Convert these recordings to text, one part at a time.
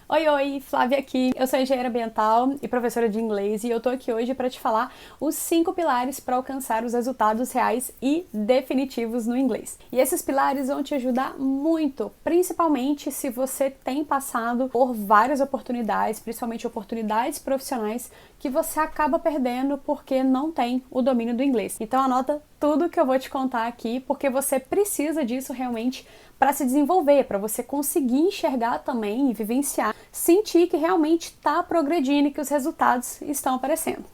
Oi, oi, Flávia aqui. Eu sou engenheira ambiental e professora de inglês e eu tô aqui hoje para te falar os 5 pilares para alcançar os resultados reais e definitivos no inglês. E esses pilares vão te ajudar muito, principalmente se você tem passado por várias oportunidades, principalmente oportunidades profissionais que você acaba perdendo porque não tem o domínio do inglês. Então anota tudo que eu vou te contar aqui, porque você precisa disso realmente para se desenvolver, para você conseguir enxergar também e vivenciar, sentir que realmente está progredindo e que os resultados estão aparecendo.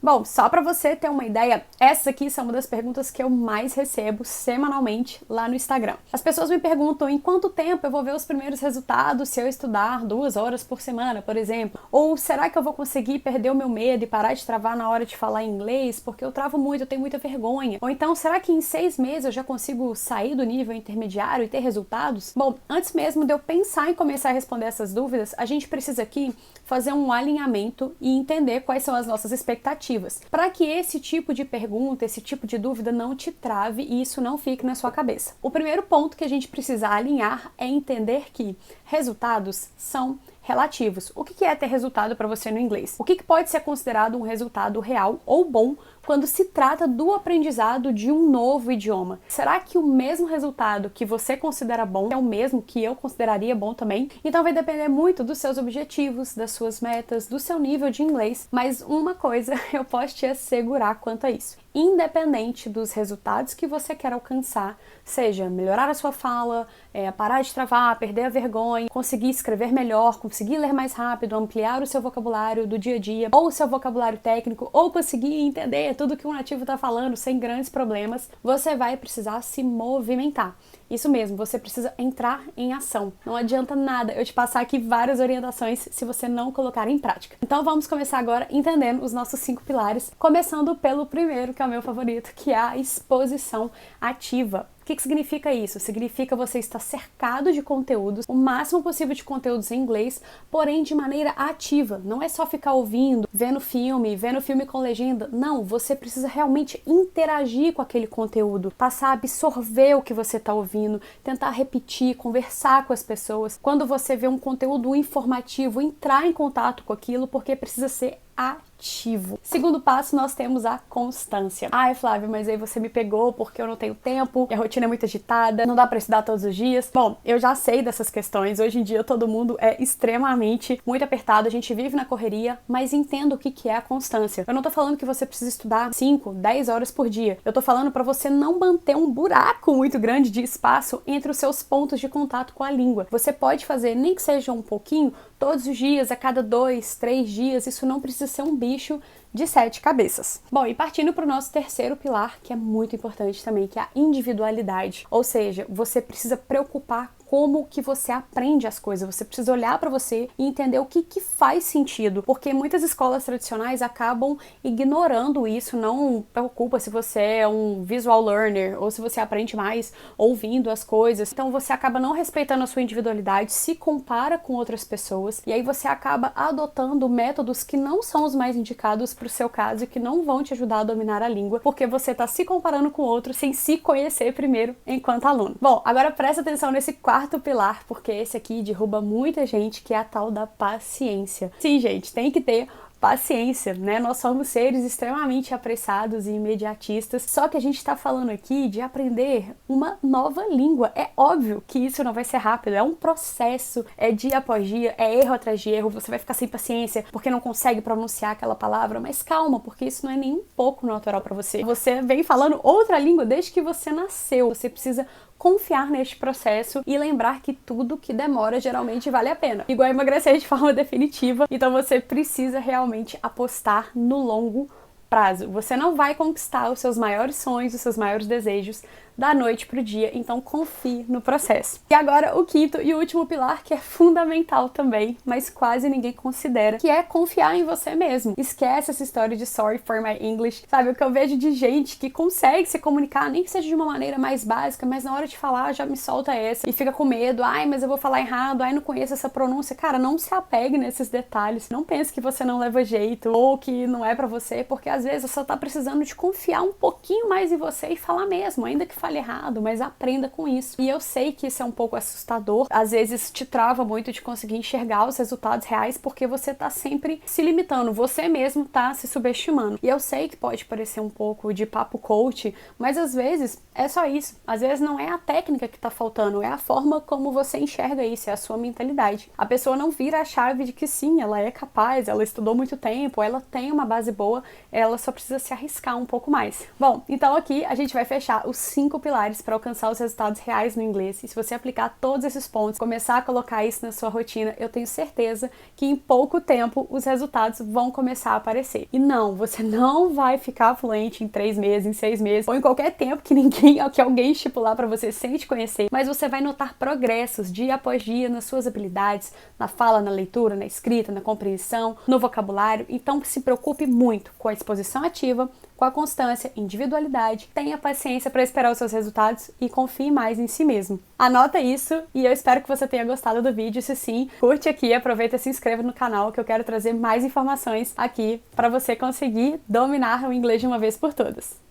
Bom, só para você ter uma ideia, essas aqui são uma das perguntas que eu mais recebo semanalmente lá no Instagram. As pessoas me perguntam em quanto tempo eu vou ver os primeiros resultados se eu estudar 2 horas por semana, por exemplo. Ou será que eu vou conseguir perder o meu medo e parar de travar na hora de falar inglês porque eu travo muito, eu tenho muita vergonha. Ou então, será que em 6 meses eu já consigo sair do nível intermediário e ter resultados? Bom, antes mesmo de eu pensar em começar a responder essas dúvidas, a gente precisa aqui fazer um alinhamento e entender quais são as nossas expectativas, para que esse tipo de pergunta, esse tipo de dúvida não te trave e isso não fique na sua cabeça. O primeiro ponto que a gente precisa alinhar é entender que resultados são relativos. O que é ter resultado para você no inglês? O que pode ser considerado um resultado real ou bom quando se trata do aprendizado de um novo idioma? Será que o mesmo resultado que você considera bom é o mesmo que eu consideraria bom também? Então vai depender muito dos seus objetivos, das suas metas, do seu nível de inglês, mas uma coisa eu posso te assegurar quanto a isso. Independente dos resultados que você quer alcançar, seja melhorar a sua fala, parar de travar, perder a vergonha, conseguir escrever melhor, conseguir ler mais rápido, ampliar o seu vocabulário do dia a dia, ou o seu vocabulário técnico, ou conseguir entender tudo que um nativo está falando sem grandes problemas, você vai precisar se movimentar. Isso mesmo, você precisa entrar em ação. Não adianta nada eu te passar aqui várias orientações se você não colocar em prática. Então vamos começar agora entendendo os nossos 5 pilares, começando pelo primeiro, que é o meu favorito, que é a exposição ativa. O que significa isso? Significa você estar cercado de conteúdos, o máximo possível de conteúdos em inglês, porém de maneira ativa. Não é só ficar ouvindo, vendo filme com legenda. Não, você precisa realmente interagir com aquele conteúdo, passar a absorver o que você está ouvindo, tentar repetir, conversar com as pessoas. Quando você vê um conteúdo informativo, entrar em contato com aquilo, porque precisa ser ativo. Segundo passo, nós temos a constância. Ai, Flávia, mas aí você me pegou porque eu não tenho tempo, a rotina é muito agitada, não dá pra estudar todos os dias. Bom, eu já sei dessas questões. Hoje em dia todo mundo é extremamente muito apertado, a gente vive na correria, mas entenda o que é a constância. Eu não tô falando que você precisa estudar 5, 10 horas por dia. Eu tô falando pra você não manter um buraco muito grande de espaço entre os seus pontos de contato com a língua. Você pode fazer, nem que seja um pouquinho, todos os dias, a cada 2, 3 dias. Isso não precisa ser um bicho de 7 cabeças. Bom, e partindo para o nosso terceiro pilar, que é muito importante também, que é a individualidade. Ou seja, você precisa preocupar como que você aprende as coisas, você precisa olhar para você e entender o que faz sentido, porque muitas escolas tradicionais acabam ignorando isso, não preocupa se você é um visual learner ou se você aprende mais ouvindo as coisas, então você acaba não respeitando a sua individualidade, se compara com outras pessoas e aí você acaba adotando métodos que não são os mais indicados para o seu caso e que não vão te ajudar a dominar a língua, porque você está se comparando com outro sem se conhecer primeiro enquanto aluno. Bom, agora presta atenção nesse quarto pilar, porque esse aqui derruba muita gente, que é a tal da paciência. Sim, gente, tem que ter paciência, né? Nós somos seres extremamente apressados e imediatistas, só que a gente está falando aqui de aprender uma nova língua. É óbvio que isso não vai ser rápido, é um processo, é dia após dia, é erro atrás de erro, você vai ficar sem paciência porque não consegue pronunciar aquela palavra, mas calma, porque isso não é nem um pouco natural para você. Você vem falando outra língua desde que você nasceu, você precisa confiar neste processo e lembrar que tudo que demora geralmente vale a pena. Igual emagrecer de forma definitiva, então você precisa realmente apostar no longo prazo. Você não vai conquistar os seus maiores sonhos, os seus maiores desejos da noite pro dia, então confie no processo. E agora o quinto e último pilar, que é fundamental também, mas quase ninguém considera, que é confiar em você mesmo. Esquece essa história de sorry for my English, sabe? O que eu vejo de gente que consegue se comunicar, nem que seja de uma maneira mais básica, mas na hora de falar já me solta essa e fica com medo, ai, mas eu vou falar errado, ai, não conheço essa pronúncia. Cara, não se apegue nesses detalhes, não pense que você não leva jeito ou que não é pra você, porque às vezes você só tá precisando de confiar um pouquinho mais em você e falar mesmo, ainda que fale errado, mas aprenda com isso. E eu sei que isso é um pouco assustador, às vezes te trava muito de conseguir enxergar os resultados reais, porque você tá sempre se limitando, você mesmo tá se subestimando. E eu sei que pode parecer um pouco de papo coach, mas às vezes é só isso. Às vezes não é a técnica que tá faltando, é a forma como você enxerga isso, é a sua mentalidade. A pessoa não vira a chave de que sim, ela é capaz, ela estudou muito tempo, ela tem uma base boa, ela só precisa se arriscar um pouco mais. Bom, então aqui a gente vai fechar os 5 pilares para alcançar os resultados reais no inglês. E se você aplicar todos esses pontos, começar a colocar isso na sua rotina, eu tenho certeza que em pouco tempo os resultados vão começar a aparecer. E não, você não vai ficar fluente em 3 meses, em 6 meses, ou em qualquer tempo que alguém estipular para você sem te conhecer, mas você vai notar progressos dia após dia nas suas habilidades, na fala, na leitura, na escrita, na compreensão, no vocabulário. Então se preocupe muito com a exposição ativa, com a constância, individualidade, tenha paciência para esperar os seus resultados e confie mais em si mesmo. Anota isso e eu espero que você tenha gostado do vídeo. Se sim, curte aqui, aproveita e se inscreva no canal que eu quero trazer mais informações aqui para você conseguir dominar o inglês de uma vez por todas.